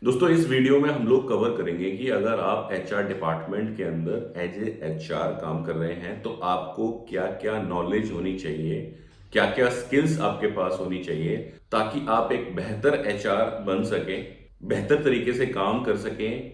दोस्तों इस वीडियो में हम लोग कवर करेंगे कि अगर आप एचआर डिपार्टमेंट के अंदर एज ए एचआर काम कर रहे हैं तो आपको क्या क्या नॉलेज होनी चाहिए, क्या क्या स्किल्स आपके पास होनी चाहिए ताकि आप एक बेहतर एचआर बन सकें, बेहतर तरीके से काम कर सकें,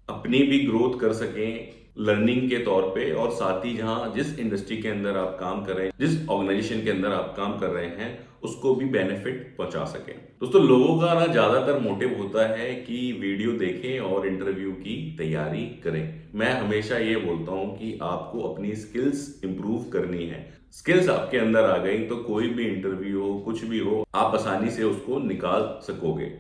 अपनी भी ग्रोथ कर सकें लर्निंग के तौर पे, और साथ ही जहां जिस इंडस्ट्री के अंदर आप काम कर रहे हैं, जिस ऑर्गेनाइजेशन के अंदर आप काम कर रहे हैं, उसको भी बेनिफिट पहुंचा सकें। दोस्तों लोगों का ना ज्यादातर मोटिव होता है कि वीडियो देखें और इंटरव्यू की तैयारी करें। मैं हमेशा ये बोलता हूं कि आपको अपनी स्किल्स इंप्रूव करनी है। स्किल्स आपके अंदर आ गई तो कोई भी इंटरव्यू हो, कुछ भी हो, आप आसानी से उसको निकाल सकोगे।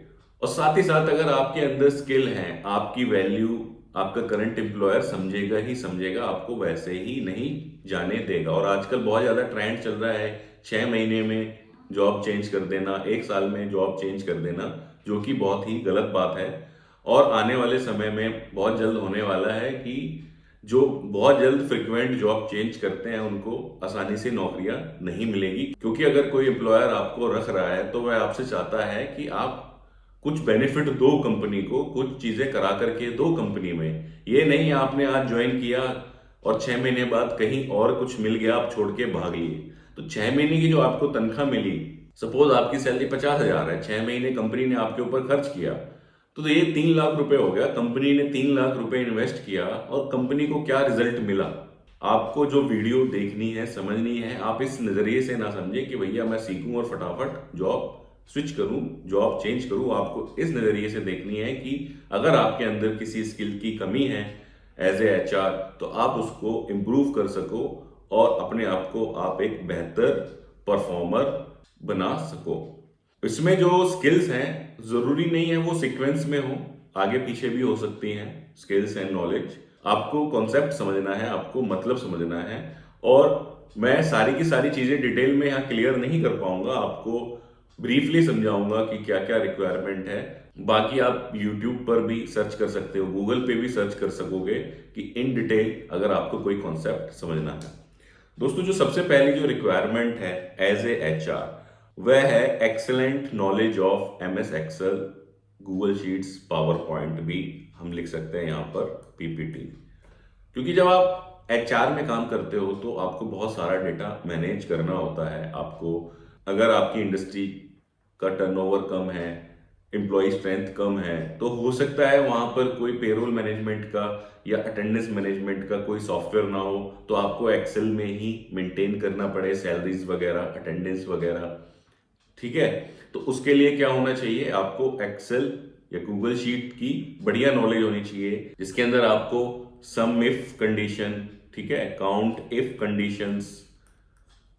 और साथ ही साथ अगर आपके अंदर स्किल है, आपकी वैल्यू आपका करंट एम्प्लॉयर समझेगा ही समझेगा, आपको वैसे ही नहीं जाने देगा। और आजकल बहुत ज्यादा ट्रेंड चल रहा है 6 महीने में जॉब चेंज कर देना, 1 साल में जॉब चेंज कर देना, जो कि बहुत ही गलत बात है। और आने वाले समय में बहुत जल्द होने वाला है कि जो बहुत जल्द फ्रिक्वेंट जॉब चेंज करते हैं उनको आसानी से नौकरियां नहीं मिलेगी, क्योंकि अगर कोई एम्प्लॉयर आपको रख रहा है तो वह आपसे चाहता है कि आप कुछ बेनिफिट दो कंपनी को, कुछ चीजें करा करके दो कंपनी में। ये नहीं आपने आज ज्वाइन किया और 6 महीने बाद कहीं और कुछ मिल गया, आप छोड़ के भाग लिए। तो 6 महीने की जो आपको तनख्वाह मिली, सपोज आपकी सैलरी 50,000 है, 6 महीने कंपनी ने आपके ऊपर खर्च किया, तो ये 3 लाख रुपए हो गया। कंपनी ने 3 लाख रुपए इन्वेस्ट किया और कंपनी को क्या रिजल्ट मिला। आपको जो वीडियो देखनी है, समझनी है, आप इस नजरिए से ना समझे कि भैया मैं सीखूं और फटाफट जॉब स्विच करूं, जॉब चेंज करूं। आपको इस नजरिए से देखनी है कि अगर आपके अंदर किसी स्किल की कमी है एज ए एचआर, तो आप उसको इम्प्रूव कर सको और अपने आप को आप एक बेहतर परफॉर्मर बना सको। इसमें जो स्किल्स हैं जरूरी नहीं है वो सीक्वेंस में हो, आगे पीछे भी हो सकती हैं। स्किल्स एंड नॉलेज, आपको कॉन्सेप्ट समझना है, आपको मतलब समझना है। और मैं सारी की सारी चीजें डिटेल में यहाँ क्लियर नहीं कर पाऊंगा, आपको ब्रीफली समझाऊंगा कि क्या क्या रिक्वायरमेंट है। बाकी आप यूट्यूब पर भी सर्च कर सकते हो, गूगल पे भी सर्च कर सकोगे कि इन डिटेल अगर आपको कोई कॉन्सेप्ट समझना है। दोस्तों जो सबसे पहली जो रिक्वायरमेंट है एज ए एचआर, वह है excellent knowledge of MS Excel, Google sheets, power point भी हम लिख सकते हैं यहाँ पर पीपीटी। क्योंकि जब आप एचआर में काम करते हो तो आपको बहुत सारा डेटा मैनेज करना होता है। आपको, अगर आपकी इंडस्ट्री का टर्नओवर कम है, एम्प्लॉय स्ट्रेंथ कम है, तो हो सकता है वहां पर कोई पेरोल मैनेजमेंट का या अटेंडेंस मैनेजमेंट का कोई सॉफ्टवेयर ना हो, तो आपको एक्सेल में ही मेंटेन करना पड़े सैलरीज वगैरह, अटेंडेंस वगैरह। ठीक है, तो उसके लिए क्या होना चाहिए, आपको एक्सेल या गूगल शीट की बढ़िया नॉलेज होनी चाहिए, जिसके अंदर आपको सम इफ कंडीशन, ठीक है, काउंट इफ कंडीशंस,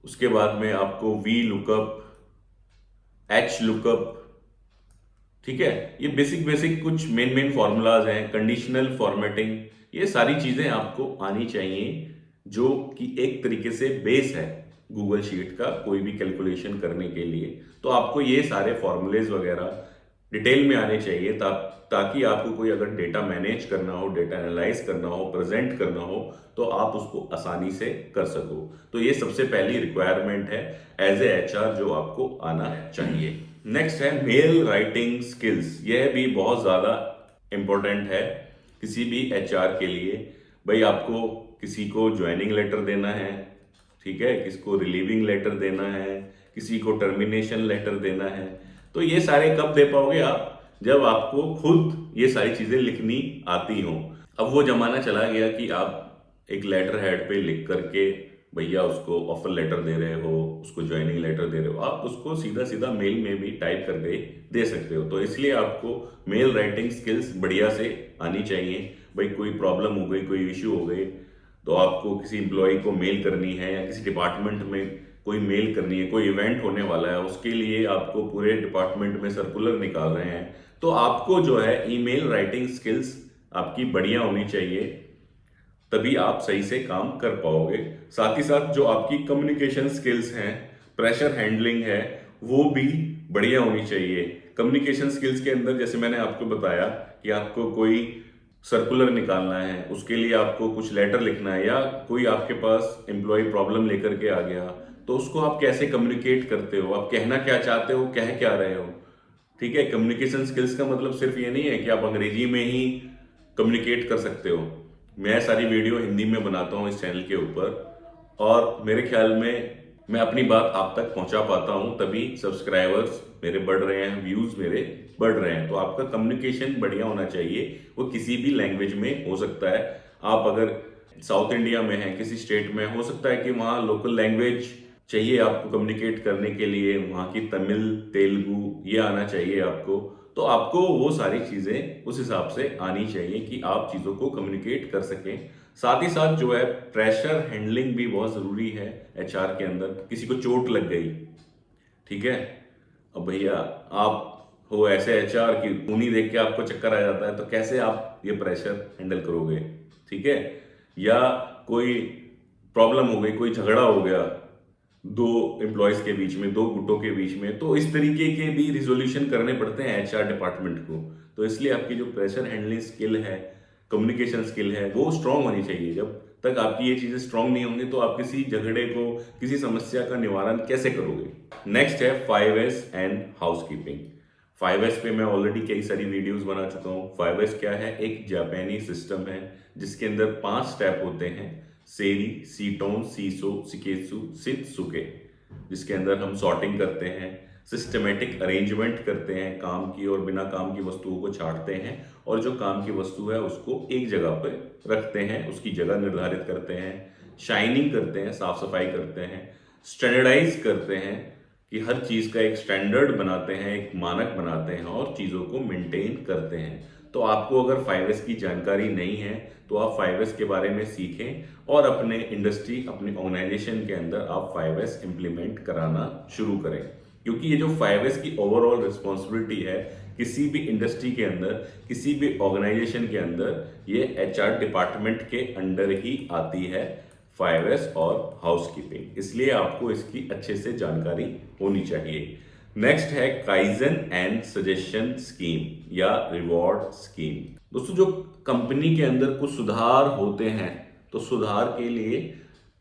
उसके बाद में आपको वी लुकअप, एच लुकअप, ठीक है, ये बेसिक बेसिक कुछ मेन मेन फॉर्मूलाज हैं, कंडीशनल फॉर्मेटिंग, ये सारी चीजें आपको आनी चाहिए, जो कि एक तरीके से बेस है गूगल शीट का कोई भी कैलकुलेशन करने के लिए। तो आपको ये सारे फॉर्मूलेज वगैरह डिटेल में आने चाहिए, ताकि आपको कोई अगर डेटा मैनेज करना हो, डेटा एनालाइज करना हो, प्रेजेंट करना हो, तो आप उसको आसानी से कर सको। तो ये सबसे पहली रिक्वायरमेंट है एज ए एचआर जो आपको आना चाहिए। नेक्स्ट है मेल राइटिंग स्किल्स। यह भी बहुत ज्यादा इंपॉर्टेंट है किसी भी एचआर के लिए। भाई आपको किसी को ज्वाइनिंग लेटर देना है, ठीक है, किसी को रिलीविंग लेटर देना है, किसी को टर्मिनेशन लेटर देना है, तो ये सारे कब दे पाओगे आप, जब आपको खुद ये सारी चीजें लिखनी आती हो। अब वो जमाना चला गया कि आप एक लेटर हेड पे लिख करके भैया उसको ऑफर लेटर दे रहे हो, उसको ज्वाइनिंग लेटर दे रहे हो, आप उसको सीधा सीधा मेल में भी टाइप करके दे सकते हो। तो इसलिए आपको मेल राइटिंग स्किल्स बढ़िया से आनी चाहिए। भाई कोई प्रॉब्लम हो गई, कोई इश्यू हो गई, तो आपको किसी एम्प्लॉय को मेल करनी है या किसी डिपार्टमेंट में कोई मेल करनी है, कोई इवेंट होने वाला है, उसके लिए आपको पूरे डिपार्टमेंट में सर्कुलर निकाल रहे हैं, तो आपको जो है ईमेल राइटिंग स्किल्स आपकी बढ़िया होनी चाहिए, तभी आप सही से काम कर पाओगे। साथ ही साथ जो आपकी कम्युनिकेशन स्किल्स हैं, प्रेशर हैंडलिंग है, वो भी बढ़िया होनी चाहिए। कम्युनिकेशन स्किल्स के अंदर जैसे मैंने आपको बताया कि आपको कोई सर्कुलर निकालना है, उसके लिए आपको कुछ लेटर लिखना है, या कोई आपके पास एम्प्लॉय प्रॉब्लम लेकर के आ गया, तो उसको आप कैसे कम्युनिकेट करते हो, आप कहना क्या चाहते हो, कह क्या रहे हो, ठीक है। कम्युनिकेशन स्किल्स का मतलब सिर्फ ये नहीं है कि आप अंग्रेजी में ही कम्युनिकेट कर सकते हो। मैं सारी वीडियो हिंदी में बनाता हूँ इस चैनल के ऊपर, और मेरे ख्याल में मैं अपनी बात आप तक पहुंचा पाता हूं, तभी सब्सक्राइबर्स मेरे बढ़ रहे हैं, व्यूज मेरे बढ़ रहे हैं। तो आपका कम्युनिकेशन बढ़िया होना चाहिए, वो किसी भी लैंग्वेज में हो सकता है। आप अगर साउथ इंडिया में हैं, किसी स्टेट में, हो सकता है कि वहाँ लोकल लैंग्वेज चाहिए आपको कम्युनिकेट करने के लिए, वहाँ की तमिल, तेलुगु ये आना चाहिए आपको। तो आपको वो सारी चीजें उस हिसाब से आनी चाहिए कि आप चीजों को कम्युनिकेट कर सकें। साथ ही साथ जो है प्रेशर हैंडलिंग भी बहुत जरूरी है एचआर के अंदर। किसी को चोट लग गई, ठीक है, अब भैया आप हो ऐसे एचआर की ऊनी देख के आपको चक्कर आ जाता है, तो कैसे आप ये प्रेशर हैंडल करोगे, ठीक है। या कोई प्रॉब्लम हो गई, कोई झगड़ा हो गया दो एम्प्लॉयज के बीच में, दो गुटों के बीच में, तो इस तरीके के भी रिजोल्यूशन करने पड़ते हैं एचआर डिपार्टमेंट को। तो इसलिए आपकी जो प्रेशर हैंडलिंग स्किल है, कम्युनिकेशन स्किल है, वो स्ट्रांग होनी चाहिए। जब तक आपकी ये चीजें स्ट्रांग नहीं होंगी तो आप किसी झगड़े को, किसी समस्या का निवारण कैसे करोगे। नेक्स्ट है 5S एंड हाउसकीपिंग। 5S पे मैं ऑलरेडी कई सारी वीडियोस बना चुका हूँ। 5S क्या है? एक जापानी सिस्टम है जिसके अंदर 5 स्टेप होते हैं: सेरी, सीटोन, सीसो, सिकेत्सु, सित्सुके, जिसके अंदर हम सॉर्टिंग करते हैं, सिस्टमेटिक अरेंजमेंट करते हैं काम की, और बिना काम की वस्तुओं को छांटते हैं, और जो काम की वस्तु है उसको एक जगह पर रखते हैं, उसकी जगह निर्धारित करते हैं, शाइनिंग करते हैं, साफ सफाई करते हैं, स्टैंडर्डाइज करते हैं कि हर चीज का एक स्टैंडर्ड बनाते हैं, एक मानक बनाते हैं, और चीजों को मेंटेन करते हैं। तो आपको अगर 5S की जानकारी नहीं है तो आप 5S के बारे में सीखें, और अपने इंडस्ट्री, अपने ऑर्गेनाइजेशन के अंदर आप 5S इंप्लीमेंट कराना शुरू करें। क्योंकि ये जो 5S की ओवरऑल रिस्पॉन्सिबिलिटी है किसी भी इंडस्ट्री के अंदर, किसी भी ऑर्गेनाइजेशन के अंदर, ये एचआर डिपार्टमेंट के अंडर ही आती है, 5S और हाउसकीपिंग। इसलिए आपको इसकी अच्छे से जानकारी होनी चाहिए। नेक्स्ट है काइजन एंड सजेशन स्कीम या रिवॉर्ड स्कीम। दोस्तों, जो कंपनी के अंदर कुछ सुधार होते हैं तो सुधार के लिए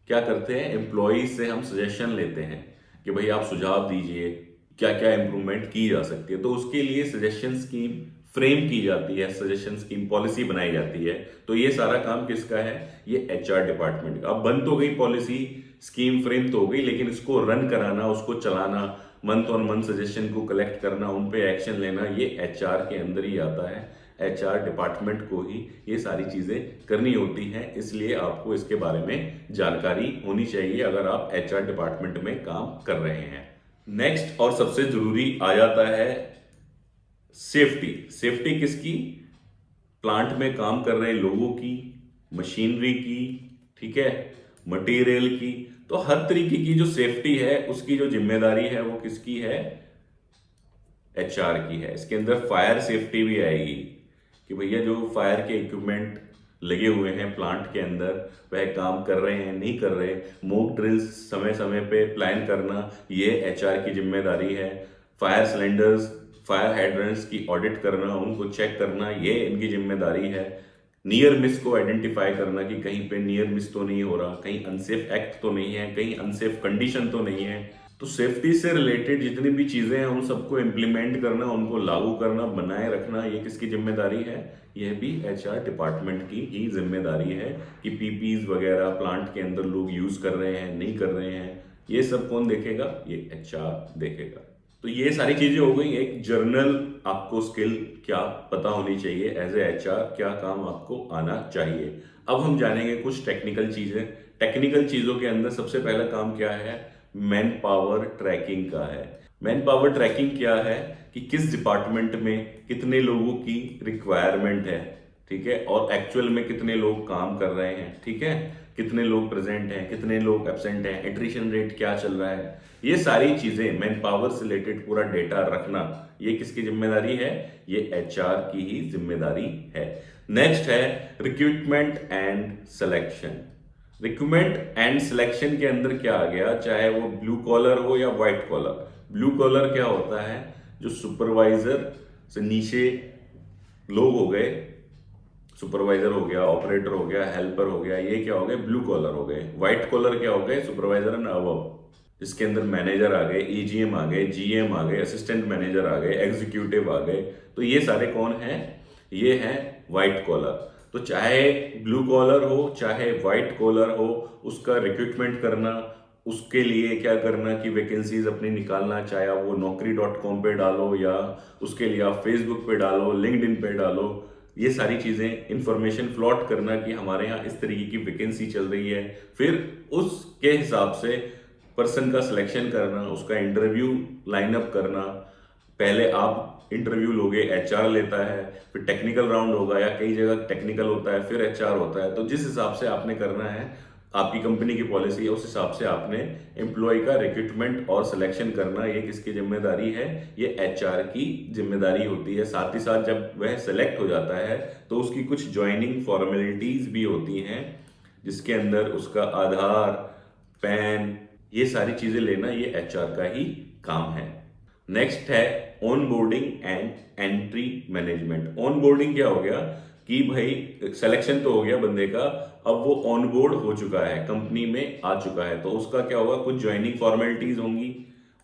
क्या करते हैं, एम्प्लॉय से हम सजेशन लेते हैं कि भाई आप सुझाव दीजिए क्या क्या इंप्रूवमेंट की जा सकती है। तो उसके लिए सजेशन स्कीम फ्रेम की जाती है, सजेशन स्कीम पॉलिसी बनाई जाती है। तो ये सारा काम किसका है? ये एचआर डिपार्टमेंट का। अब बन तो गई पॉलिसी, स्कीम फ्रेम तो हो गई, लेकिन इसको रन कराना, उसको चलाना, मंथ ऑन मंथ सजेशन को कलेक्ट करना, उन पे एक्शन लेना, ये एचआर के अंदर ही आता है। एचआर डिपार्टमेंट को ही ये सारी चीजें करनी होती हैं। इसलिए आपको इसके बारे में जानकारी होनी चाहिए अगर आप एचआर डिपार्टमेंट में काम कर रहे हैं। नेक्स्ट और सबसे जरूरी आ जाता है सेफ्टी। सेफ्टी किसकी? प्लांट में काम कर रहे लोगों की, मशीनरी की, ठीक है, मटेरियल की। तो हर तरीके की जो सेफ्टी है उसकी जो जिम्मेदारी है वो किसकी है? एचआर की है। इसके अंदर फायर सेफ्टी भी आएगी कि भैया जो फायर के इक्विपमेंट लगे हुए हैं प्लांट के अंदर, वह काम कर रहे हैं, नहीं कर रहे। मॉक ड्रिल्स समय समय पे प्लान करना, ये एचआर की जिम्मेदारी है। फायर सिलेंडर्स, फायर हाइड्रेंट्स की ऑडिट करना, उनको चेक करना, ये इनकी जिम्मेदारी है। नियर मिस को आइडेंटिफाई करना कि कहीं पे नियर मिस तो नहीं हो रहा, कहीं अनसेफ एक्ट तो नहीं है, कहीं अनसेफ कंडीशन तो नहीं है। तो सेफ्टी से रिलेटेड जितनी भी चीजें हैं उन सबको इम्प्लीमेंट करना, उनको लागू करना, बनाए रखना, ये किसकी जिम्मेदारी है? यह भी एचआर डिपार्टमेंट की ही जिम्मेदारी है कि पीपीज वगैरह प्लांट के अंदर लोग यूज कर रहे हैं, नहीं कर रहे हैं, ये सब कौन देखेगा? ये एचआर देखेगा। तो ये सारी चीजें हो गई। एक जर्नल आपको स्किल क्या पता होनी चाहिए, एज ए एचआर क्या काम आपको आना चाहिए। अब हम जानेंगे कुछ टेक्निकल चीजें। टेक्निकल चीजों के अंदर सबसे पहला काम क्या है? मैन पावर ट्रैकिंग का है। मैन पावर ट्रैकिंग क्या है कि किस डिपार्टमेंट में कितने लोगों की रिक्वायरमेंट है, ठीक है, और एक्चुअल में कितने लोग काम कर रहे हैं, ठीक है, कितने लोग प्रेजेंट हैं, कितने लोग एब्सेंट हैं, एट्रिशन रेट क्या चल रहा है। ये सारी चीजें मैन पावर से रिलेटेड पूरा डेटा रखना, ये किसकी जिम्मेदारी है? ये एचआर की ही जिम्मेदारी है। नेक्स्ट है recruitment and selection. Recruitment and selection के अंदर क्या आ गया? चाहे वो ब्लू कॉलर हो या व्हाइट कॉलर। ब्लू कॉलर क्या होता है? जो सुपरवाइजर से नीचे लोग हो गए, सुपरवाइजर हो गया, ऑपरेटर हो गया, हेल्पर हो गया, ये क्या हो गए? ब्लू कॉलर हो गए। व्हाइट कॉलर क्या हो गए? Supervisor and above. जिसके अंदर मैनेजर आ गए, ईजीएम आ गए, जीएम आ गए, असिस्टेंट मैनेजर आ गए, एग्जीक्यूटिव आ गए। तो ये सारे कौन हैं? ये हैं व्हाइट कॉलर। तो चाहे ब्लू कॉलर हो चाहे व्हाइट कॉलर हो, उसका रिक्रूटमेंट करना, उसके लिए क्या करना कि वैकेंसीज अपनी निकालना, चाहे आप वो naukri.com पे डालो या उसके लिए आप फेसबुक पे डालो, लिंक्डइन पे डालो, ये सारी चीजें इंफॉर्मेशन फ्लॉट करना कि हमारे यहाँ इस तरीके की वैकेंसी चल रही है। फिर उसके हिसाब से पर्सन का सिलेक्शन करना, उसका इंटरव्यू लाइनअप करना। पहले आप इंटरव्यू लोगे, एचआर लेता है, फिर टेक्निकल राउंड होगा या कई जगह टेक्निकल होता है फिर एचआर होता है। तो जिस हिसाब से आपने करना है, आपकी कंपनी की पॉलिसी है, उस हिसाब से आपने एम्प्लॉय का रिक्रूटमेंट और सिलेक्शन करना। ये किसकी जिम्मेदारी है? ये एचआर की जिम्मेदारी होती है। साथ ही साथ जब वह सेलेक्ट हो जाता है तो उसकी कुछ ज्वाइनिंग फॉर्मेलिटीज भी होती हैं, जिसके अंदर उसका आधार, पैन, ये सारी चीजें लेना ये एचआर का ही काम है। नेक्स्ट है on boarding and entry management. On boarding क्या हो गया कि भाई सिलेक्शन तो हो गया बंदे का, अब वो ऑन बोर्ड हो चुका है, कंपनी में आ चुका है, तो उसका क्या होगा, कुछ ज्वाइनिंग फॉर्मेलिटीज होंगी,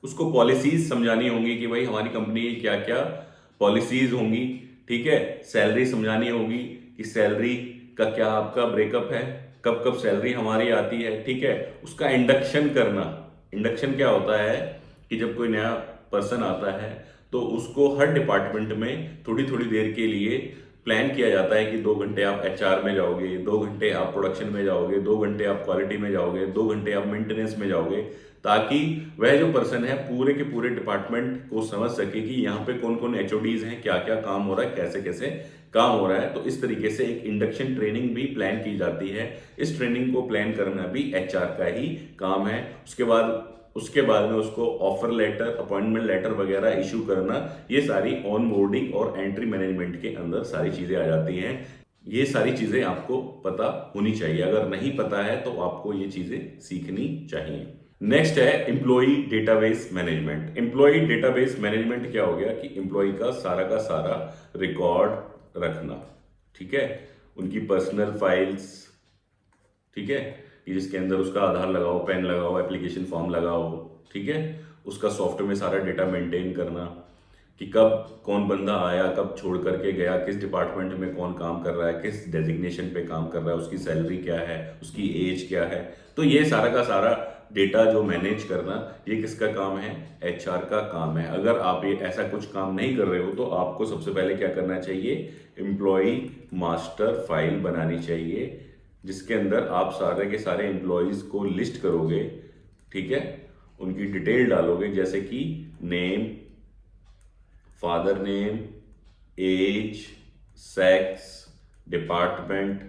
उसको पॉलिसीज समझानी होंगी कि भाई हमारी कंपनी की क्या क्या पॉलिसीज होंगी, ठीक है। सैलरी समझानी होगी कि सैलरी का क्या आपका ब्रेकअप है, कब कब सैलरी हमारी आती है, ठीक है। उसका इंडक्शन करना। इंडक्शन क्या होता है कि जब कोई नया पर्सन आता है तो उसको हर डिपार्टमेंट में थोड़ी थोड़ी देर के लिए प्लान किया जाता है कि 2 घंटे आप एचआर में जाओगे, 2 घंटे आप प्रोडक्शन में जाओगे, 2 घंटे आप क्वालिटी में जाओगे, 2 घंटे आप मेंटेनेंस में जाओगे, ताकि वह जो पर्सन है पूरे के पूरे डिपार्टमेंट को समझ सके कि यहाँ पे कौन कौन एचओडीज हैं, क्या क्या काम हो रहा है, कैसे कैसे काम हो रहा है। तो इस तरीके से एक इंडक्शन ट्रेनिंग भी प्लान की जाती है। इस ट्रेनिंग को प्लान करना भी एचआर का ही काम है। उसके बाद में उसको ऑफर लेटर, अपॉइंटमेंट लेटर वगैरह इशू करना, ये सारी ऑन बोर्डिंग और एंट्री मैनेजमेंट के अंदर सारी चीजें आ जाती हैं। ये सारी चीजें आपको पता होनी चाहिए, अगर नहीं पता है तो आपको ये चीजें सीखनी चाहिए। नेक्स्ट है employee database management. Employee database management क्या हो गया कि एम्प्लॉय का सारा रिकॉर्ड रखना, ठीक है। उनकी पर्सनल फाइल्स, ठीक है, कि जिसके अंदर उसका आधार लगाओ, पैन लगाओ, एप्लीकेशन फॉर्म लगाओ, ठीक है। उसका सॉफ्टवेयर में सारा डेटा मेंटेन करना कि कब कौन बंदा आया, कब छोड़ करके गया, किस डिपार्टमेंट में कौन काम कर रहा है, किस डेजिग्नेशन पे काम कर रहा है, उसकी सैलरी क्या है, उसकी एज क्या है। तो ये सारा का सारा डेटा जो मैनेज करना, ये किसका काम है? एचआर का काम है। अगर आप ये ऐसा कुछ काम नहीं कर रहे हो तो आपको सबसे पहले क्या करना चाहिए? एम्प्लॉय मास्टर फाइल बनानी चाहिए, जिसके अंदर आप सारे के सारे एम्प्लॉयज को लिस्ट करोगे, ठीक है। उनकी डिटेल डालोगे, जैसे कि name, father name, age, sex, department,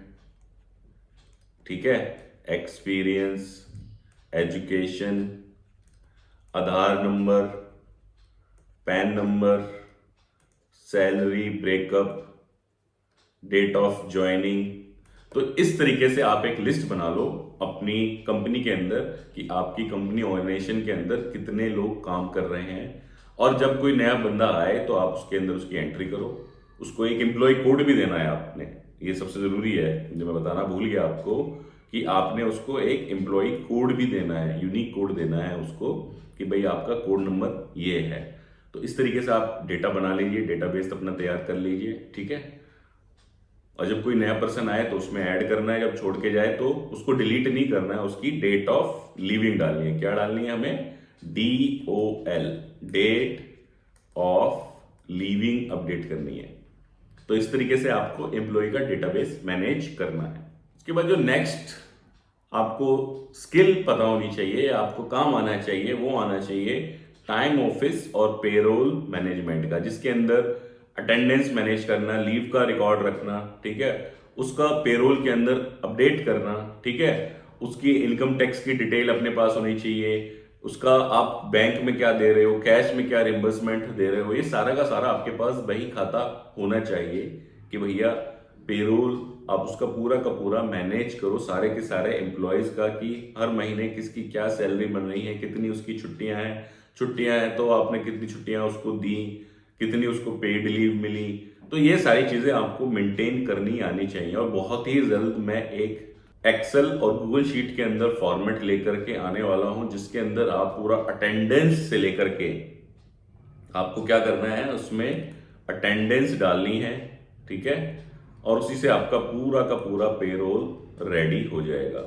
ठीक है, experience, education, Aadhaar number, PAN number, salary breakup, date of joining. तो इस तरीके से आप एक लिस्ट बना लो अपनी कंपनी के अंदर कि आपकी कंपनी ऑर्गेनाइजेशन के अंदर कितने लोग काम कर रहे हैं। और जब कोई नया बंदा आए तो आप उसके अंदर उसकी एंट्री करो। उसको एक एम्प्लॉय कोड भी देना है आपने, ये सबसे जरूरी है जो मैं बताना भूल गया आपको, कि आपने उसको एक एम्प्लॉय कोड भी देना है, यूनिक कोड देना है उसको कि भाई आपका कोड नंबर ये है। तो इस तरीके से आप डेटा बना लीजिए, डेटाबेस अपना तैयार कर लीजिए, ठीक है। और जब कोई नया पर्सन आए तो उसमें ऐड करना है, जब छोड़ के जाए तो उसको डिलीट नहीं करना है, उसकी डेट ऑफ लिविंग डालनी है। क्या डालनी है हमें? DOL, date of living update करनी है। तो इस तरीके से आपको एम्प्लॉय का डेटाबेस मैनेज करना है। उसके बाद जो नेक्स्ट आपको स्किल पता होनी चाहिए, आपको काम आना चाहिए, वो आना चाहिए टाइम ऑफिस और पेरोल मैनेजमेंट का, जिसके अंदर अटेंडेंस मैनेज करना, लीव का रिकॉर्ड रखना, ठीक है, उसका पेरोल के अंदर अपडेट करना, ठीक है, उसकी इनकम टैक्स की डिटेल अपने पास होनी चाहिए, उसका आप बैंक में क्या दे रहे हो, कैश में क्या रिम्बर्समेंट दे रहे हो, ये सारा का सारा आपके पास बही खाता होना चाहिए कि भैया पेरोल आप उसका पूरा का पूरा मैनेज करो सारे के सारे एम्प्लॉयज का, कि हर महीने किसकी क्या सैलरी बन रही है, कितनी उसकी छुट्टियां हैं तो आपने कितनी छुट्टियां उसको दी, कितनी उसको पेड लीव मिली। तो ये सारी चीजें आपको मेंटेन करनी आनी चाहिए। और बहुत ही जल्द मैं एक एक्सेल और गूगल शीट के अंदर फॉर्मेट लेकर के आने वाला हूं, जिसके अंदर आप पूरा अटेंडेंस से लेकर के आपको क्या करना है, उसमें अटेंडेंस डालनी है, ठीक है, और उसी से आपका पूरा का पूरा पेरोल रेडी हो जाएगा।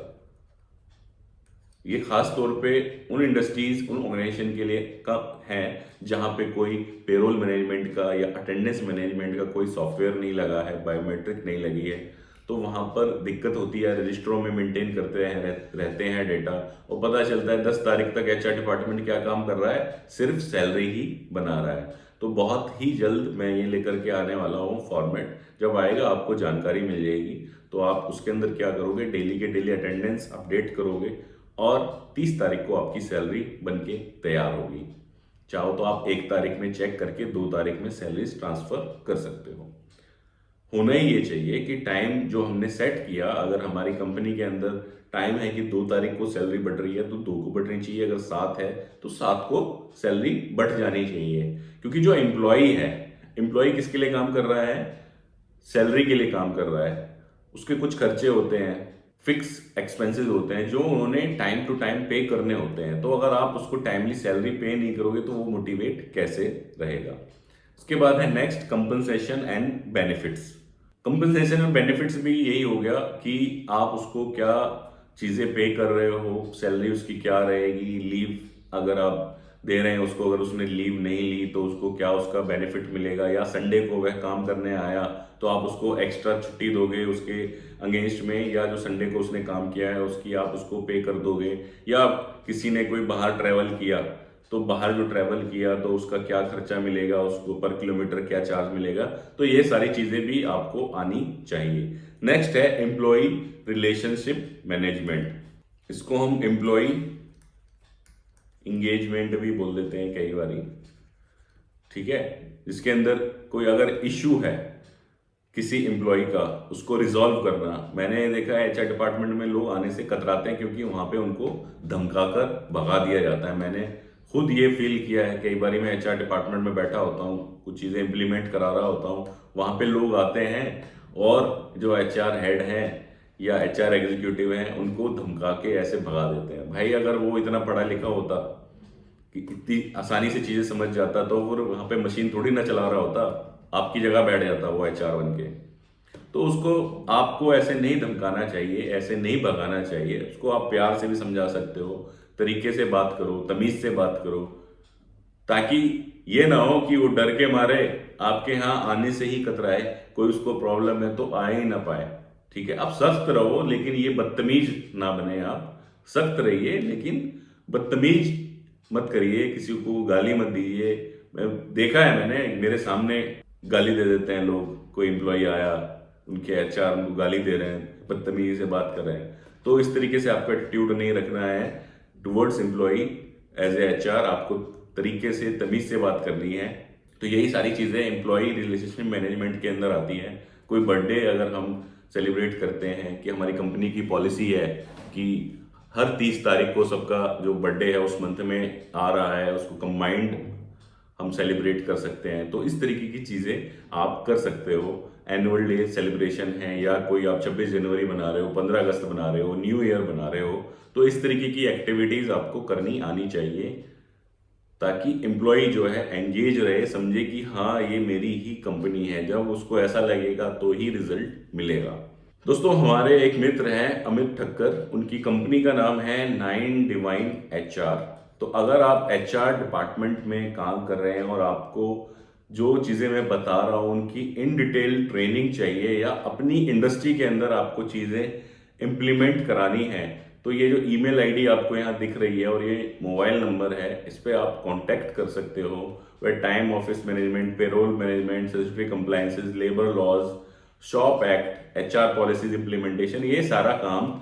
ये खास तौर पे उन इंडस्ट्रीज, उन ऑर्गेनाइजेशन के लिए का है जहां पे कोई पेरोल मैनेजमेंट का या अटेंडेंस मैनेजमेंट का कोई सॉफ्टवेयर नहीं लगा है, बायोमेट्रिक नहीं लगी है, तो वहां पर दिक्कत होती है। रजिस्टरों में मेंटेन करते रहते हैं डेटा, और पता चलता है 10 तारीख तक एचआर डिपार्टमेंट क्या काम कर रहा है, सिर्फ सैलरी ही बना रहा है। तो बहुत ही जल्द मैं ये लेकर के आने वाला हूँ फॉर्मेट। जब आएगा आपको जानकारी मिल जाएगी, तो आप उसके अंदर क्या करोगे, डेली के डेली अटेंडेंस अपडेट करोगे और 30 तारीख को आपकी सैलरी बनके तैयार होगी। चाहो तो आप 1 तारीख में चेक करके 2 तारीख में सैलरीज ट्रांसफर कर सकते हो। होना ही ये चाहिए कि टाइम जो हमने सेट किया, अगर हमारी कंपनी के अंदर टाइम है कि 2 तारीख को सैलरी बढ़ रही है तो 2 को बढ़नी चाहिए, अगर 7 है तो 7 को सैलरी बढ़ जानी चाहिए। क्योंकि जो एम्प्लॉई है, एम्प्लॉई किसके लिए काम कर रहा है, सैलरी के लिए काम कर रहा है। उसके कुछ खर्चे होते हैं, फिक्स एक्सपेंसेस होते हैं जो उन्होंने टाइम टू टाइम पे करने होते हैं। तो अगर आप उसको टाइमली सैलरी पे नहीं करोगे तो वो मोटिवेट कैसे रहेगा। उसके बाद है next, compensation and benefits. Compensation and benefits भी यही हो गया कि आप उसको क्या चीजें पे कर रहे हो, सैलरी उसकी क्या रहेगी, लीव अगर आप दे रहे हैं उसको, अगर उसने लीव नहीं ली तो उसको क्या उसका बेनिफिट मिलेगा, या संडे को वह काम करने आया तो आप उसको एक्स्ट्रा छुट्टी दोगे उसके अगेंस्ट में, या जो संडे को उसने काम किया है उसकी आप उसको पे कर दोगे, या किसी ने कोई बाहर ट्रैवल किया तो बाहर जो ट्रैवल किया तो उसका क्या खर्चा मिलेगा, उसको पर किलोमीटर क्या चार्ज मिलेगा। तो ये सारी चीजें भी आपको आनी चाहिए। नेक्स्ट है एम्प्लॉय रिलेशनशिप मैनेजमेंट। इसको हम एम्प्लॉय इंगेजमेंट भी बोल देते हैं कई बारी, ठीक है। जिसके अंदर कोई अगर इश्यू है किसी एम्प्लॉय का, उसको रिजॉल्व करना। मैंने देखा है एचआर डिपार्टमेंट में लोग आने से कतराते हैं क्योंकि वहां पे उनको धमकाकर भगा दिया जाता है। मैंने खुद ये फील किया है, कई बार मैं एचआर डिपार्टमेंट में बैठा होता हूँ, कुछ चीजें इंप्लीमेंट करा रहा होता हूँ, वहां पे लोग आते हैं और जो एचआर हेड है या एचआर एग्जीक्यूटिव है उनको धमका के ऐसे भगा देते हैं। भाई अगर वो इतना पढ़ा लिखा होता कि इतनी आसानी से चीजें समझ जाता तो फिर वहां पे मशीन थोड़ी ना चला रहा होता, आपकी जगह बैठ जाता वो एचआर बन के। तो उसको आपको ऐसे नहीं धमकाना चाहिए, ऐसे नहीं भगाना चाहिए। उसको आप प्यार से भी समझा सकते हो, तरीके से बात करो, तमीज से बात करो, ताकि ये ना हो कि वो डर के मारे आपके यहाँ आने से ही कतराए, कोई उसको प्रॉब्लम है तो आ ही ना पाए। ठीक है, आप सख्त रहो लेकिन ये बदतमीज ना बने। आप सख्त रहिए लेकिन बदतमीज मत करिए, किसी को गाली मत दीजिए। देखा है मैंने, मेरे सामने गाली दे देते हैं लोग। कोई एम्प्लॉय आया, उनके एचआर उनको गाली दे रहे हैं, बदतमीजी से बात कर रहे हैं। तो इस तरीके से आपको एटीट्यूड नहीं रखना है towards employ. As a HR आपको तरीके से, तमीज से बात करनी है। तो यही सारी चीजें एम्प्लॉय रिलेशनशिप मैनेजमेंट के अंदर आती हैं। कोई बर्थडे अगर हम सेलिब्रेट करते हैं, कि हमारी कंपनी की पॉलिसी है कि हर 30 तारीख को सबका जो बर्थडे है उस मंथ में आ रहा है उसको कंबाइंड हम सेलिब्रेट कर सकते हैं। तो इस तरीके की चीजें आप कर सकते हो। एनुअल डे सेलिब्रेशन है, या कोई आप 26 जनवरी बना रहे हो, 15 अगस्त बना रहे हो, न्यू ईयर बना रहे हो, तो इस तरीके की एक्टिविटीज आपको करनी आनी चाहिए, ताकि एम्प्लॉय जो है एंगेज रहे, समझे कि हाँ ये मेरी ही कंपनी है। जब उसको ऐसा लगेगा तो ही रिजल्ट मिलेगा। दोस्तों, हमारे एक मित्र हैं अमित ठक्कर, उनकी कंपनी का नाम है 9 डिवाइन एचआर। तो अगर आप एचआर डिपार्टमेंट में काम कर रहे हैं और आपको जो चीजें मैं बता रहा हूं उनकी इन डिटेल ट्रेनिंग चाहिए, या अपनी इंडस्ट्री के अंदर आपको चीजें इंप्लीमेंट करानी है, तो ये जो ईमेल आईडी आपको यहाँ दिख रही है और ये मोबाइल नंबर है, इस पे आप कांटेक्ट कर सकते हो। वह time office management, payroll management, certificate compliances, labour laws, shop act, HR policies implementation, ये सारा काम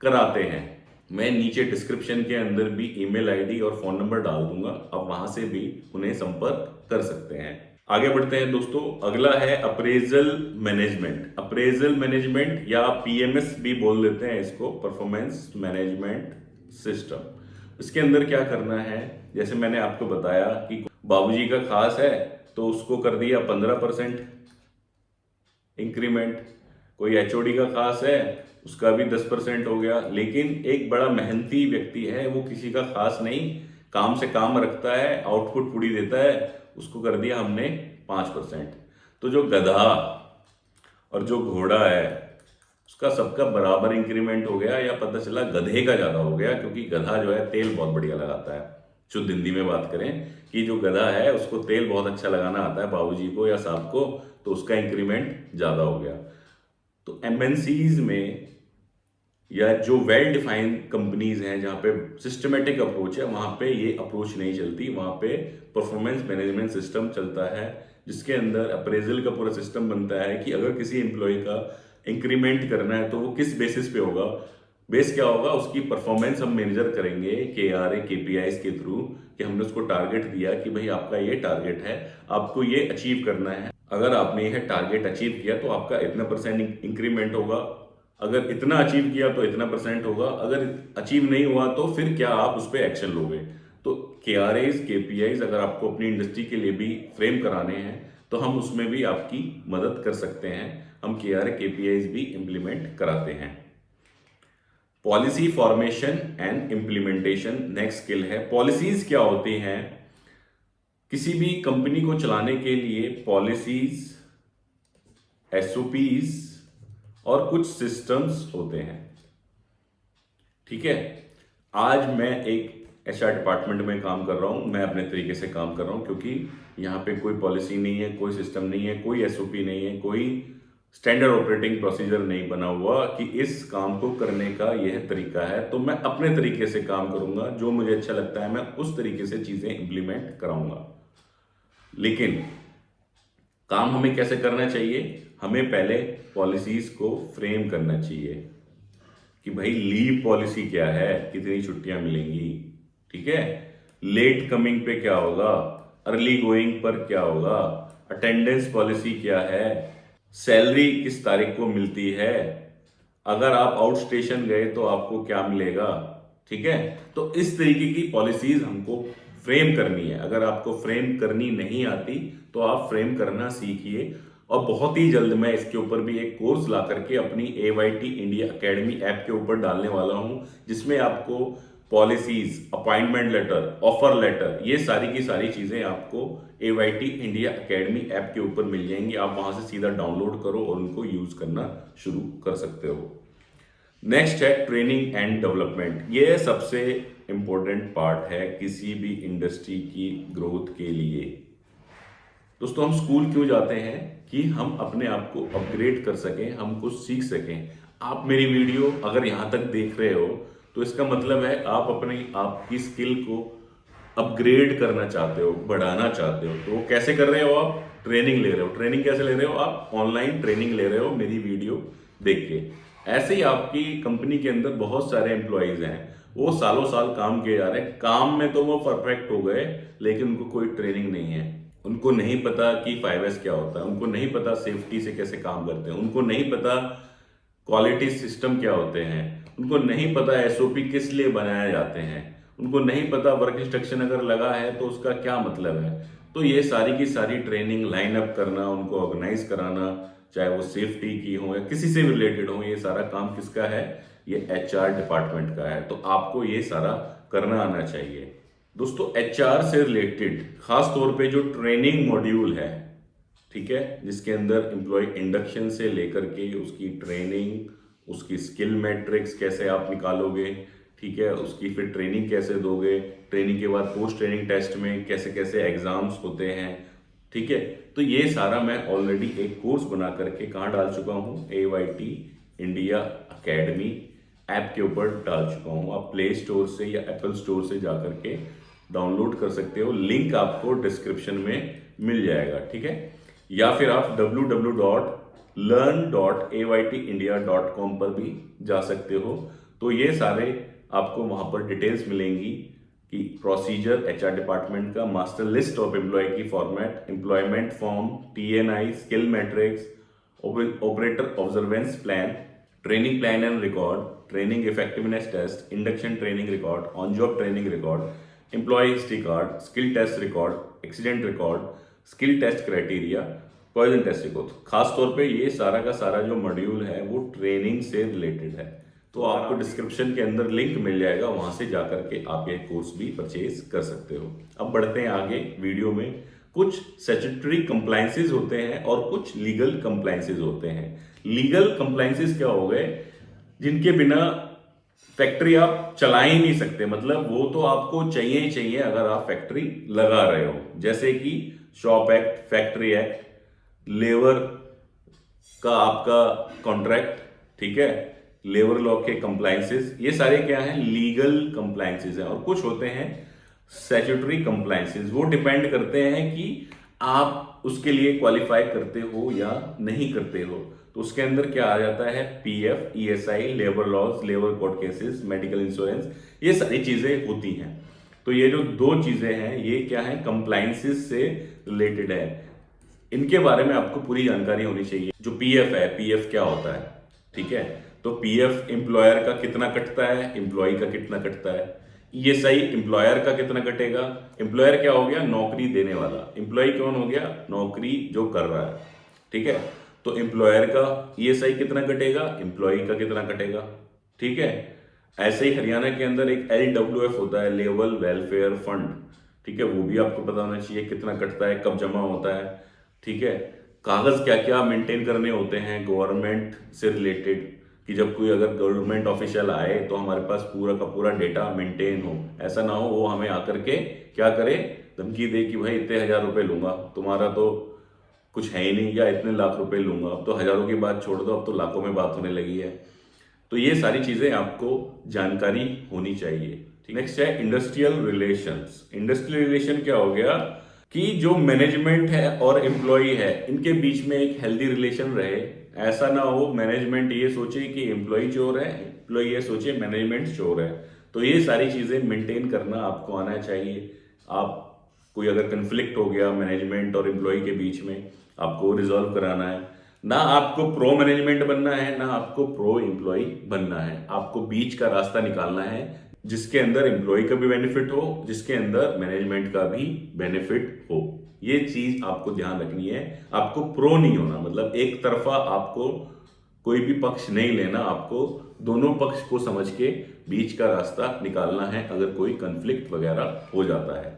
कराते हैं। मैं नीचे डिस्क्रिप्शन के अंदर भी ईमेल आईडी और फोन नंबर डाल दूंगा, आप वहां से भी उन्हें संपर्क कर सकते हैं। आगे बढ़ते हैं दोस्तों, अगला है अप्रेजल मैनेजमेंट। अप्रेजल मैनेजमेंट या पीएमएस भी बोल देते हैं इसको, परफॉर्मेंस मैनेजमेंट सिस्टम। इसके अंदर क्या करना है, जैसे मैंने आपको बताया कि बाबूजी का खास है तो उसको कर दिया 15% इंक्रीमेंट। कोई एचओडी का खास है उसका भी 10% हो गया। लेकिन एक बड़ा मेहनती व्यक्ति है, वो किसी का खास नहीं, काम से काम रखता है, आउटपुट पूरी देता है, उसको कर दिया हमने 5%। तो जो गधा और जो घोड़ा है उसका सबका बराबर इंक्रीमेंट हो गया, या पता चला गधे का ज्यादा हो गया, क्योंकि गधा जो है तेल बहुत बढ़िया लगाता है। शुद्ध हिंदी में बात करें कि जो गधा है उसको तेल बहुत अच्छा लगाना आता है, बाबूजी को या साहब को, तो उसका इंक्रीमेंट ज्यादा हो गया। तो एमएनसीज में या जो वेल डिफाइंड कंपनीज हैं जहाँ पे सिस्टमेटिक अप्रोच है, वहाँ पे ये अप्रोच नहीं चलती। वहाँ पे परफॉर्मेंस मैनेजमेंट सिस्टम चलता है, जिसके अंदर अप्रेजल का पूरा सिस्टम बनता है कि अगर किसी एम्प्लॉय का इंक्रीमेंट करना है तो वो किस बेसिस पे होगा। बेस क्या होगा, उसकी परफॉर्मेंस हम मेजर करेंगे KRA KPIs के थ्रू, कि हमने उसको टारगेट दिया कि भाई आपका ये टारगेट है, आपको ये अचीव करना है। अगर आपने यह टारगेट अचीव किया तो आपका इतना परसेंट इंक्रीमेंट होगा, अगर इतना अचीव किया तो इतना परसेंट होगा, अगर अचीव नहीं हुआ तो फिर क्या आप उस पर एक्शन लोगे। तो KRAs KPIs अगर आपको अपनी इंडस्ट्री के लिए भी फ्रेम कराने हैं तो हम उसमें भी आपकी मदद कर सकते हैं। हम KRA KPIs भी इम्प्लीमेंट कराते हैं। Policy formation and implementation next skill है। पॉलिसीज क्या होती हैं? किसी भी कंपनी को चलाने के लिए पॉलिसीज, SOPs और कुछ सिस्टम्स होते हैं। ठीक है, आज मैं एक HR डिपार्टमेंट में काम कर रहा हूं, मैं अपने तरीके से काम कर रहा हूं, क्योंकि यहाँ पे कोई पॉलिसी नहीं है, कोई सिस्टम नहीं है, कोई SOP नहीं है, कोई स्टैंडर्ड ऑपरेटिंग प्रोसीजर नहीं बना हुआ कि इस काम को करने का यह तरीका है। तो मैं अपने तरीके से काम करूंगा, जो मुझे अच्छा लगता है मैं उस तरीके से चीजें इंप्लीमेंट कराऊंगा। लेकिन काम हमें कैसे करना चाहिए? हमें पहले पॉलिसीज को फ्रेम करना चाहिए कि भाई लीव पॉलिसी क्या है, कितनी छुट्टियां मिलेंगी, ठीक है, लेट कमिंग पे क्या होगा, अर्ली गोइंग पर क्या होगा, अटेंडेंस पॉलिसी क्या है, सैलरी किस तारीख को मिलती है, अगर आप आउट स्टेशन गए तो आपको क्या मिलेगा। ठीक है, तो इस तरीके की पॉलिसीज हमको फ्रेम करनी है। अगर आपको फ्रेम करनी नहीं आती तो आप फ्रेम करना सीखिए, और बहुत ही जल्द मैं इसके ऊपर भी एक कोर्स ला करके अपनी AYT इंडिया एकेडमी ऐप के ऊपर डालने वाला हूं, जिसमें आपको policies, appointment letter, offer letter, ये सारी की सारी चीजें आपको AYT इंडिया एकेडमी ऐप के ऊपर मिल जाएंगी। आप वहां से सीधा डाउनलोड करो और उनको यूज करना शुरू कर सकते हो। नेक्स्ट है ट्रेनिंग एंड डेवलपमेंट। ये सबसे इंपॉर्टेंट पार्ट है किसी भी इंडस्ट्री की ग्रोथ के लिए। दोस्तों, हम स्कूल क्यों जाते हैं? कि हम अपने आप को अपग्रेड कर सकें, हम कुछ सीख सकें। आप मेरी वीडियो अगर यहां तक देख रहे हो तो इसका मतलब है आप अपनी आपकी स्किल को अपग्रेड करना चाहते हो, बढ़ाना चाहते हो। तो कैसे कर रहे हो? आप ट्रेनिंग ले रहे हो। ट्रेनिंग कैसे ले रहे हो? आप ऑनलाइन ट्रेनिंग ले रहे हो मेरी वीडियो देख के। ऐसे ही आपकी कंपनी के अंदर बहुत सारे एम्प्लॉयज हैं, वो सालों साल काम किए जा रहे हैं, काम में तो वो परफेक्ट हो गए, लेकिन उनको कोई ट्रेनिंग नहीं है। उनको नहीं पता कि 5S क्या होता है, उनको नहीं पता सेफ्टी से कैसे काम करते हैं, उनको नहीं पता क्वालिटी सिस्टम क्या होते हैं, उनको नहीं पता SOP किस लिए बनाए जाते हैं, उनको नहीं पता वर्क इंस्ट्रक्शन अगर लगा है तो उसका क्या मतलब है। तो ये सारी की सारी ट्रेनिंग लाइन अप करना, उनको ऑर्गेनाइज कराना, चाहे वो सेफ्टी की हो या किसी से भी रिलेटेड हो, ये सारा काम किसका है? ये HR डिपार्टमेंट का है। तो आपको ये सारा करना आना चाहिए। दोस्तों, HR से रिलेटेड खास तौर पे जो ट्रेनिंग मॉड्यूल है, ठीक है, जिसके अंदर एम्प्लॉय इंडक्शन से लेकर के उसकी ट्रेनिंग, उसकी स्किल मैट्रिक्स कैसे आप निकालोगे, ठीक है, उसकी फिर ट्रेनिंग कैसे दोगे, ट्रेनिंग के बाद पोस्ट ट्रेनिंग टेस्ट में कैसे कैसे एग्जाम्स होते हैं, ठीक है, तो ये सारा मैं ऑलरेडी एक कोर्स बना करके कहाँ डाल चुका हूँ? AYT इंडिया एकेडमी ऐप के ऊपर डाल चुका हूँ। आप प्ले स्टोर से या एप्पल स्टोर से जा करके डाउनलोड कर सकते हो, लिंक आपको डिस्क्रिप्शन में मिल जाएगा, ठीक है। या फिर आप www.learn.aytindia.com पर भी जा सकते हो। तो ये सारे आपको वहां पर डिटेल्स मिलेंगी कि प्रोसीजर HR डिपार्टमेंट का, मास्टर लिस्ट ऑफ एम्प्लॉय की format, employment form, TNI, skill matrix, operator observance plan, training plan and record, training effectiveness test, induction training record, on job training record, employ history card, skill test record, accident record, skill test criteria, poison testing को खास तौर पे ये सारा का सारा जो module है वो ट्रेनिंग से रिलेटेड है। तो आपको डिस्क्रिप्शन के अंदर लिंक मिल जाएगा, वहां से जाकर के आप ये कोर्स भी परचेज कर सकते हो। अब बढ़ते हैं आगे वीडियो में। कुछ स्टैट्यूटरी कंप्लायंसेस होते हैं और कुछ लीगल कंप्लायंसेस होते हैं। लीगल कंप्लायंसेस क्या हो गए, जिनके बिना फैक्ट्री आप चला ही नहीं सकते, मतलब वो तो आपको चाहिए ही चाहिए अगर आप फैक्ट्री लगा रहे हो, जैसे कि shop act, factory act, labour का आपका कॉन्ट्रैक्ट, ठीक है, लेबर लॉ के कंप्लायंसेस, ये सारे क्या हैं, लीगल कंप्लायंसेस हैं। और कुछ होते हैं स्टैट्यूटरी कंप्लायंसेस, वो डिपेंड करते हैं कि आप उसके लिए क्वालिफाई करते हो या नहीं करते हो। तो उसके अंदर क्या आ जाता है, PF, ESI, labour laws, labour court cases, medical insurance, ये सारी चीजें होती हैं। तो ये जो दो चीजें हैं ये क्या है, कंप्लायंसेस से रिलेटेड है। इनके बारे में आपको पूरी जानकारी होनी चाहिए। जो पीएफ है, पीएफ क्या होता है, ठीक है, तो पीएफ एम्प्लॉयर का कितना कटता है, एम्प्लॉय का कितना कटता है। ईएसआई एम्प्लॉयर का कितना कटेगा, एम्प्लॉयर क्या हो गया, नौकरी देने वाला, एम्प्लॉय कौन हो गया, नौकरी जो कर रहा है, ठीक है। तो एम्प्लॉयर का ईएसआई कितना कटेगा, एम्प्लॉय का कितना कटेगा, ठीक है। ऐसे ही हरियाणा के अंदर एक LWF होता है, लेबर वेलफेयर फंड, ठीक है, वो भी आपको पता होना चाहिए कितना कटता है, कब जमा होता है, ठीक है। कागज क्या क्या मेंटेन करने होते हैं गवर्नमेंट से रिलेटेड, कि जब कोई अगर गवर्नमेंट ऑफिशियल आए तो हमारे पास पूरा का पूरा डेटा मेंटेन हो। ऐसा ना हो वो हमें आकर के क्या करे, धमकी दे कि भाई इतने 1000 रुपए लूंगा, तुम्हारा तो कुछ है ही नहीं, या इतने लाख रुपए लूंगा। अब तो हजारों की बात छोड़ दो, अब तो लाखों में बात होने लगी है। तो ये सारी चीजें आपको जानकारी होनी चाहिए। नेक्स्ट है इंडस्ट्रियल रिलेशंस। इंडस्ट्रियल रिलेशन क्या हो गया कि जो मैनेजमेंट है और एम्प्लॉय है इनके बीच में एक हेल्दी रिलेशन रहे। ऐसा ना हो मैनेजमेंट ये सोचे कि एम्प्लॉय चोर है, एम्प्लॉय ये सोचे मैनेजमेंट चोर है। तो ये सारी चीजें मेंटेन करना आपको आना चाहिए। आप कोई अगर कंफ्लिक्ट हो गया मैनेजमेंट और एम्प्लॉय के बीच में, आपको रिजॉल्व कराना है। ना आपको प्रो मैनेजमेंट बनना है, ना आपको प्रो एम्प्लॉय बनना है। आपको बीच का रास्ता निकालना है जिसके अंदर एम्प्लॉय का भी बेनिफिट हो, जिसके अंदर मैनेजमेंट का भी बेनिफिट हो। ये चीज आपको ध्यान रखनी है। आपको प्रो नहीं होना, मतलब एक तरफा आपको कोई भी पक्ष नहीं लेना, आपको दोनों पक्ष को समझ के बीच का रास्ता निकालना है अगर कोई कंफ्लिक्ट वगैरह हो जाता है।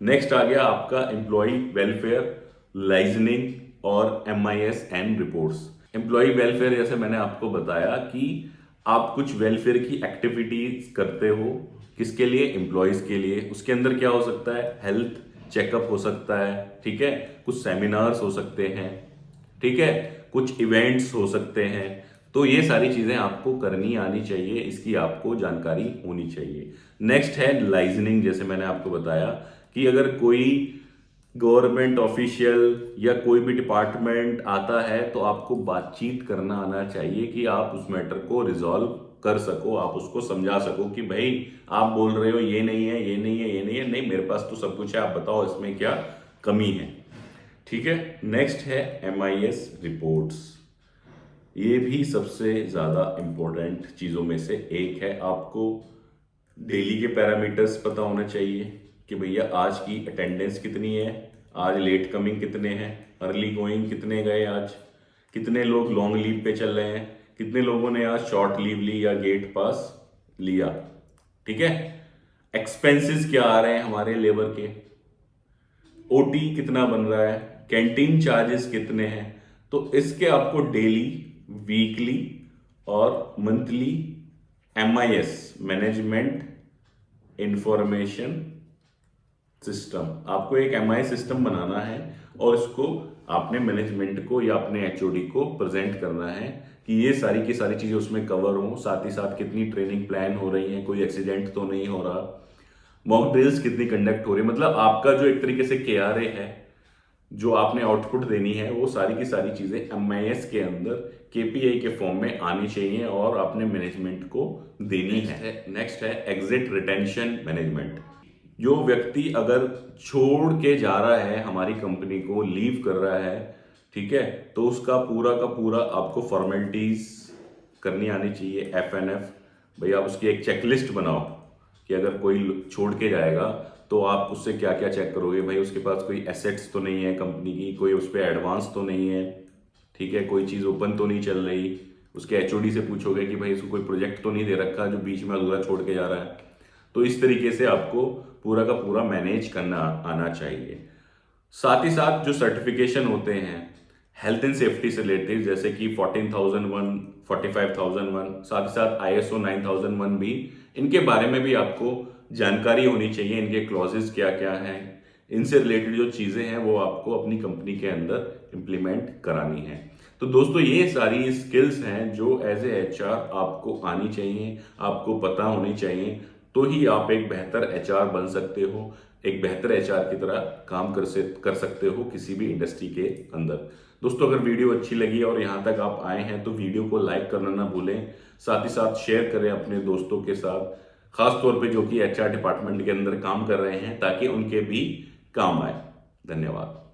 नेक्स्ट आ गया आपका एम्प्लॉय वेलफेयर, लाइजनिंग और MIS and reports. Employ welfare जैसे मैंने आपको बताया कि आप कुछ वेलफेयर की एक्टिविटीज करते हो, किसके लिए, एम्प्लॉयज के लिए। उसके अंदर क्या हो सकता है, हेल्थ चेकअप हो सकता है, ठीक है, कुछ सेमिनार्स हो सकते हैं, ठीक है, कुछ इवेंट्स हो सकते हैं। तो ये सारी चीजें आपको करनी आनी चाहिए, इसकी आपको जानकारी होनी चाहिए। नेक्स्ट है लाइजनिंग, जैसे मैंने आपको बताया कि अगर कोई गवर्नमेंट ऑफिशियल या कोई भी डिपार्टमेंट आता है तो आपको बातचीत करना आना चाहिए कि आप उस मैटर को रिजॉल्व कर सको, आप उसको समझा सको कि भाई आप बोल रहे हो ये नहीं है, ये नहीं है, ये नहीं है, नहीं मेरे पास तो सब कुछ है, आप बताओ इसमें क्या कमी है, ठीक है। नेक्स्ट है MIS रिपोर्ट्स। ये भी सबसे ज्यादा इंपॉर्टेंट चीजों में से एक है। आपको डेली के पैरामीटर्स पता होना चाहिए कि भैया आज की अटेंडेंस कितनी है, आज लेट कमिंग कितने हैं, अर्ली गोइंग कितने गए, आज कितने लोग लॉन्ग लीव पे चल रहे हैं, कितने लोगों ने आज शॉर्ट लीव ली या गेट पास लिया, ठीक है। एक्सपेंसेस क्या आ रहे हैं हमारे लेबर के, OT कितना बन रहा है, कैंटीन चार्जेस कितने हैं। तो इसके आपको डेली, वीकली और monthly MIS, management information system, आपको एक MI सिस्टम बनाना है और इसको आपने मैनेजमेंट को या अपने HOD को प्रेजेंट करना है कि ये सारी की सारी चीजें उसमें कवर हो। साथ ही साथ कितनी ट्रेनिंग प्लान हो रही है, कोई एक्सीडेंट तो नहीं हो रहा, मॉक ड्रिल्स कितनी कंडक्ट हो रही है। मतलब आपका जो एक तरीके से KRA है, जो आपने आउटपुट देनी है, वो सारी की सारी चीजें MIS के अंदर KPI के फॉर्म में आनी चाहिए और आपने मैनेजमेंट को देनी है। नेक्स्ट है एग्जिट रिटेंशन मैनेजमेंट। जो व्यक्ति अगर छोड़ के जा रहा है हमारी कंपनी को, लीव कर रहा है, ठीक है, तो उसका पूरा का पूरा आपको फॉर्मेलिटीज करनी आनी चाहिए। FNF, भाई आप उसकी एक चेकलिस्ट बनाओ कि अगर कोई छोड़ के जाएगा तो आप उससे क्या क्या चेक करोगे? भाई उसके पास कोई एसेट्स तो नहीं है कंपनी की, कोई उस पर एडवांस तो नहीं है, ठीक है, कोई चीज़ ओपन तो नहीं चल रही। उसके एचओडी से पूछोगे कि भाई इसको कोई प्रोजेक्ट तो नहीं दे रखा जो बीच में अधूरा छोड़ के जा रहा है। तो इस तरीके से आपको पूरा का पूरा मैनेज करना आना चाहिए। साथ ही साथ जो सर्टिफिकेशन होते हैं हेल्थ एंड सेफ्टी से रिलेटेड, जैसे कि 14,001, 45,001, साथ ही साथ ISO 9001 भी, इनके बारे में भी आपको जानकारी होनी चाहिए। इनके क्लॉजेस क्या क्या हैं, इनसे रिलेटेड जो चीज़ें हैं वो आपको अपनी कंपनी के अंदर इम्प्लीमेंट करानी है। तो दोस्तों ये सारी स्किल्स हैं जो एज ए HR आपको आनी चाहिए, आपको पता होनी चाहिए, तो ही आप एक बेहतर HR बन सकते हो, एक बेहतर HR की तरह काम कर सकते हो किसी भी इंडस्ट्री के अंदर। दोस्तों अगर वीडियो अच्छी लगी और यहाँ तक आप आए हैं तो वीडियो को लाइक करना ना भूलें, साथ ही साथ शेयर करें अपने दोस्तों के साथ, खास तौर पे जो कि HR डिपार्टमेंट के अंदर काम कर रहे हैं, ताकि उनके भी काम आए। धन्यवाद।